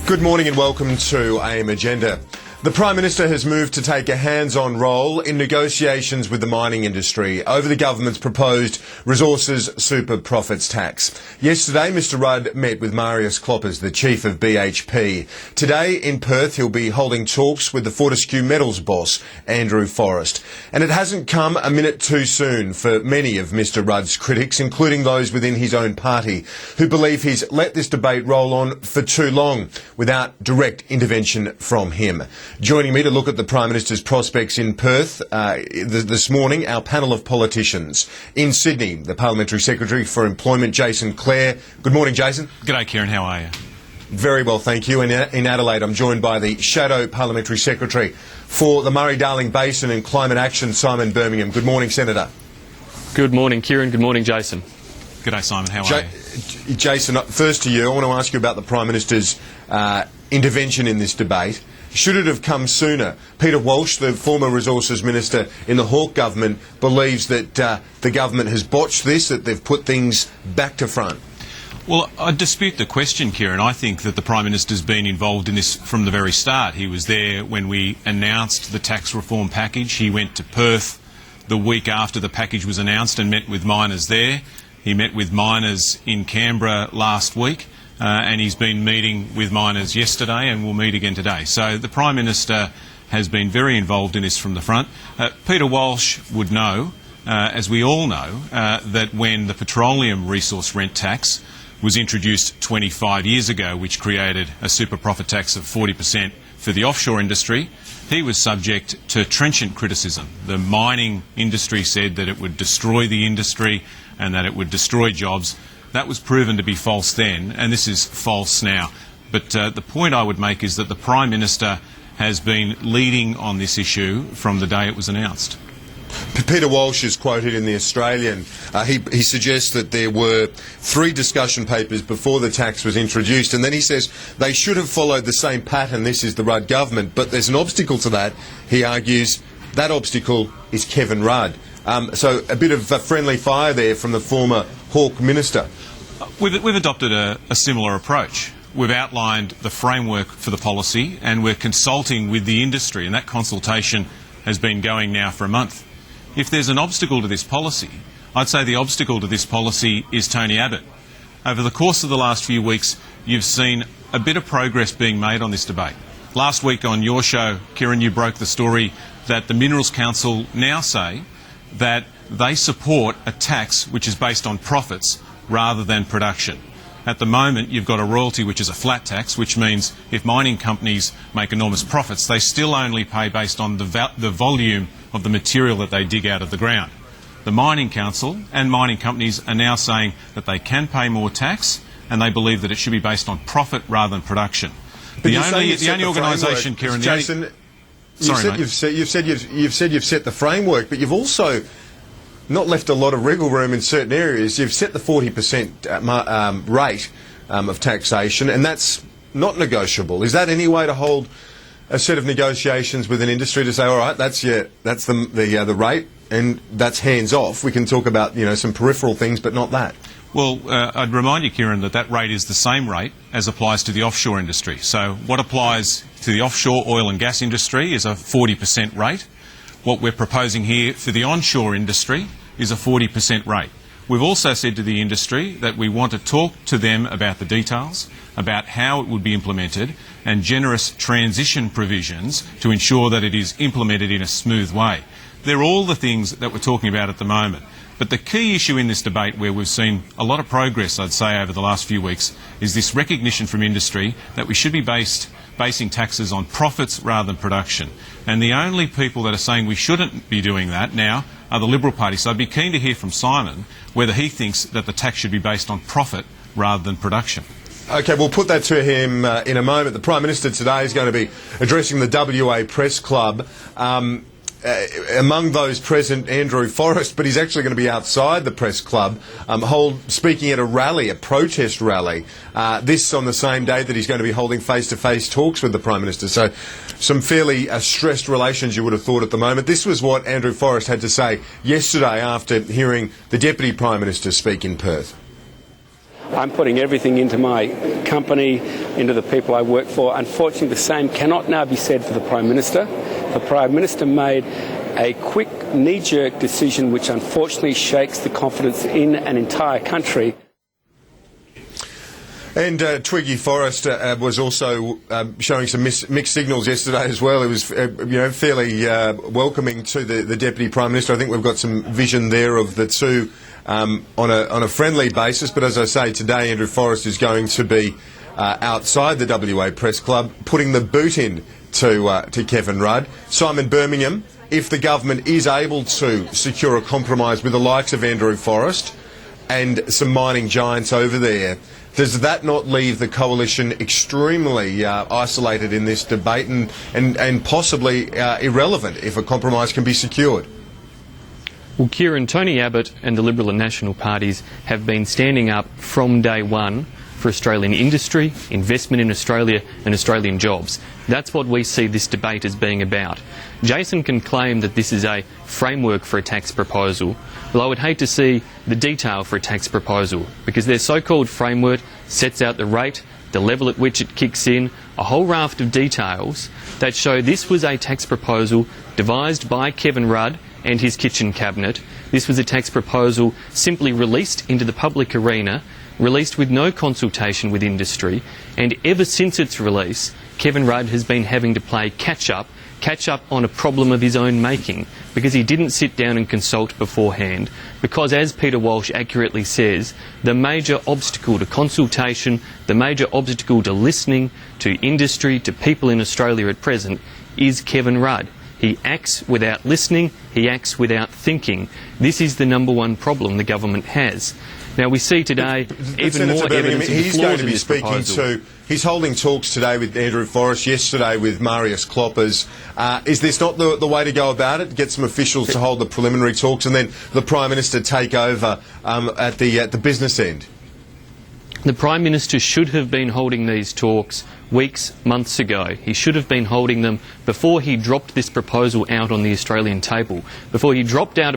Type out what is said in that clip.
Good morning and welcome to AM Agenda. The Prime Minister has moved to take a hands-on role in negotiations with the mining industry over the government's proposed resources super profits tax. Yesterday, Mr Rudd met with Marius Kloppers, the chief of BHP. Today, in Perth, he'll be holding talks with the Fortescue Metals boss, Andrew Forrest. And it hasn't come a minute too soon for many of Mr Rudd's critics, including those within his own party, who believe he's let this debate roll on for too long without direct intervention from him. Joining me to look at the Prime Minister's prospects in Perth this morning, our panel of politicians. In Sydney, the Parliamentary Secretary for Employment, Jason Clare. Good morning, Jason. G'day, Kieran. How are you? Very well, thank you. In Adelaide, I'm joined by the Shadow Parliamentary Secretary for the Murray-Darling Basin and Climate Action, Simon Birmingham. Good morning, Senator. Good morning, Kieran. Good morning, Jason. G'day, Simon. How are you? Jason, first to you. I want to ask you about the Prime Minister's intervention in this debate. Should it have come sooner? Peter Walsh, the former Resources Minister in the HAWKE government, believes that the government has botched this, that they've put things back to front. Well, I dispute the question, Kieran. I think that the Prime Minister's been involved in this from the very start. He was there when we announced the tax reform package. He went to Perth the week after the package was announced and met with miners there. He met with miners in Canberra last week. And he's been meeting with miners yesterday and will meet again today. So the Prime Minister has been very involved in this from the front. Peter Walsh would know, as we all know, that when the petroleum resource rent tax was introduced 25 years ago, which created a super profit tax of 40% for the offshore industry, he was subject to trenchant criticism. The mining industry said that it would destroy the industry and that it would destroy jobs. That was proven to be false then, and this is false now. But the point I would make is that the Prime Minister has been leading on this issue from the day it was announced. Peter Walsh is quoted in The Australian. He suggests that there were 3 discussion papers before the tax was introduced, and then he says they should have followed the same pattern. This is the Rudd government, but there's an obstacle to that. He argues that obstacle is Kevin Rudd. So a bit of friendly fire there from the former HAWKE Minister. We've adopted a similar approach. We've outlined the framework for the policy and we're consulting with the industry, and that consultation has been going now for a month. If there's an obstacle to this policy, I'd say the obstacle to this policy is Tony Abbott. Over the course of the last few weeks, you've seen a bit of progress being made on this debate. Last week on your show, Kieran, you broke the story that the Minerals Council now say that they support a tax which is based on profits rather than production. At the moment, you've got a royalty which is a flat tax, which means if mining companies make enormous profits, they still only pay based on the volume of the material that they dig out of the ground. The Mining Council and mining companies are now saying that they can pay more tax, and they believe that it should be based on profit rather than production. But the only organisation, Kieran, Jason, you've said you've set the framework, but you've also not left a lot of wriggle room in certain areas. You've set the 40% rate of taxation, and that's not negotiable. Is that any way to hold a set of negotiations with an industry to say, all right, that's the rate, and that's hands off? We can talk about some peripheral things, but not that. Well, I'd remind you, Kieran, that rate is the same rate as applies to the offshore industry. So what applies to the offshore oil and gas industry is a 40% rate. What we're proposing here for the onshore industry is a 40% rate. We've also said to the industry that we want to talk to them about the details, about how it would be implemented, and generous transition provisions to ensure that it is implemented in a smooth way. They're all the things that we're talking about at the moment. But the key issue in this debate, where we've seen a lot of progress, I'd say, over the last few weeks, is this recognition from industry that we should be basing taxes on profits rather than production. And the only people that are saying we shouldn't be doing that now are the Liberal Party. So I'd be keen to hear from Simon whether he thinks that the tax should be based on profit rather than production. OK, we'll put that to him in a moment. The Prime Minister today is going to be addressing the WA Press Club. Among those present, Andrew Forrest, but he's actually going to be outside the press club, speaking at a rally, a protest rally, this on the same day that he's going to be holding face-to-face talks with the Prime Minister. So some fairly stressed relations, you would have thought, at the moment. This was what Andrew Forrest had to say yesterday after hearing the Deputy Prime Minister speak in Perth. I'm putting everything into my company, into the people I work for. Unfortunately, the same cannot now be said for the Prime Minister. The Prime Minister made a quick, knee-jerk decision which unfortunately shakes the confidence in an entire country. And Twiggy Forrest was also showing some mixed signals yesterday as well. It was, fairly welcoming to the Deputy Prime Minister. I think we've got some vision there of the two on a friendly basis. But as I say, today Andrew Forrest is going to be outside the WA Press Club, putting the boot in to Kevin Rudd. Simon, Birmingham, if the government is able to secure a compromise with the likes of Andrew Forrest and some mining giants over there, does that not leave the coalition extremely isolated in this debate and possibly irrelevant if a compromise can be secured? Well, Kieran, Tony Abbott and the Liberal and National parties have been standing up from day one for Australian industry, investment in Australia and Australian jobs. That's what we see this debate as being about. Jason can claim that this is a framework for a tax proposal. Well, I would hate to see the detail for a tax proposal because their so-called framework sets out the rate, the level at which it kicks in, a whole raft of details that show this was a tax proposal devised by Kevin Rudd and his kitchen cabinet. This was a tax proposal simply released into the public arena, released with no consultation with industry, and ever since its release, Kevin Rudd has been having to play catch-up on a problem of his own making, because he didn't sit down and consult beforehand, because, as Peter Walsh accurately says, the major obstacle to consultation, the major obstacle to listening to industry, to people in Australia at present, is Kevin Rudd. He acts without listening, he acts without thinking. This is the number one problem the government has. Now, we see today even more evidence of the flaws in this proposal. He's holding talks today with Andrew Forrest, yesterday with Marius Kloppers. Is this not the way to go about it? Get some officials to hold the preliminary talks and then the Prime Minister take over at the business end? The Prime Minister should have been holding these talks weeks, months ago. He should have been holding them before he dropped this proposal out on the Australian table, before he dropped out